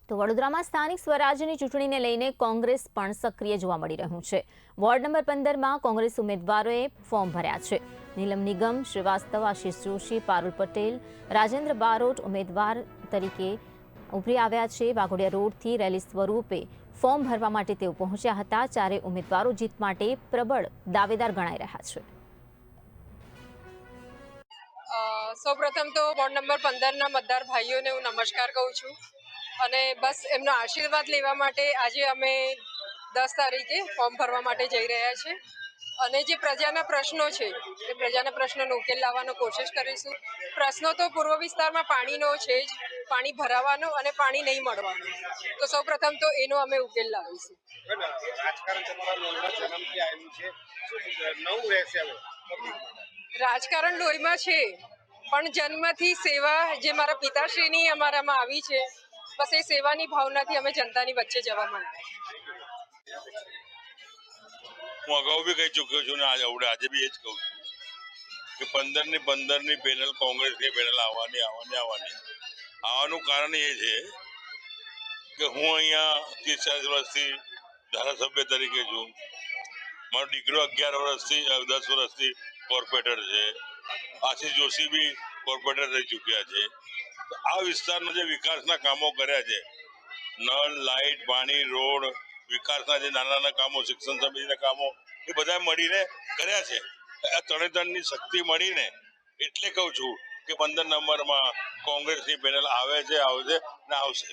તો વડોદરામાં સ્થાનિક સ્વરાજ્યની ચૂંટણીને લઈને કોંગ્રેસ પણ સક્રિય જોવા મળી રહ્યું છે। વોર્ડ નંબર 15માં કોંગ્રેસ ઉમેદવારોએ ફોર્મ ભર્યા છે। નીલમ નિગમ, શ્રીવાસ્તવ, આશિષ જોશી, પારુલ પટેલ, રાજેન્દ્ર બારોટ ઉમેદવાર તરીકે ઉભરી આવ્યા છે। વાઘોડિયા રોડથી રેલી સ્વરૂપે ફોર્મ ભરવા માટે તેઓ પહોંચ્યા હતા। ચારે ઉમેદવારો જીત માટે પ્રબળ દાવેદાર ગણાઈ રહ્યા છે। સૌપ્રથમ તો વોર્ડ નંબર 15ના મતદાર ભાઈઓને હું નમસ્કાર કહું છું અને બસ એમનો આશીર્વાદ લેવા માટે આજે અમે 10 તારીખે ફોર્મ ભરવા માટે જઈ રહ્યા છે અને જે પ્રજાના પ્રશ્નો છે એ પ્રજાના પ્રશ્નોનો ઉકેલ લાવવાનો કોશિશ કરીશું। પ્રશ્નો તો પૂર્વ વિસ્તારમાં પાણીનો છે જ, પાણી ભરાવાનો અને પાણી નહીં મળવાનું, તો સૌપ્રથમ તો એનો અમે ઉકેલ લાવીશું। રાજકારણ લોહીમાં છે, પણ જન્મથી સેવા જે મારા પિતાશ્રીની અમારામાં આવી છે, બસ એ સેવાની ભાવનાથી અમે જનતાની વચ્ચે જવા માંગીએ। હું અગાઉ બી કહી ચૂક્યો છું ને આજે બી એ જ કહું છું કે 15ની પેનલ કોંગ્રેસની પેનલ આવવાની આવવાનું કારણ એ છે કે હું અહીંયા 30-40 વર્ષથી ધારાસભ્ય તરીકે છું। મારો દીકરો 10 વર્ષથી કોર્પોરેટર છે। આશિષ જોશી બી કોર્પોરેટર રહી ચૂક્યા છે। તો આ વિસ્તારના જે વિકાસના કામો કર્યા છે, નળ, લાઇટ, પાણી, રોડ, વિકાસના જે નાના કામો, શિક્ષણ સમિતિના કામો, એ બધા મળીને કર્યા છે। આ ત્રણેય શક્તિ મળીને એટલે કહું છું કે 15 નંબરમાં કોંગ્રેસની પેનલ આવે છે, આવશે ને આવશે।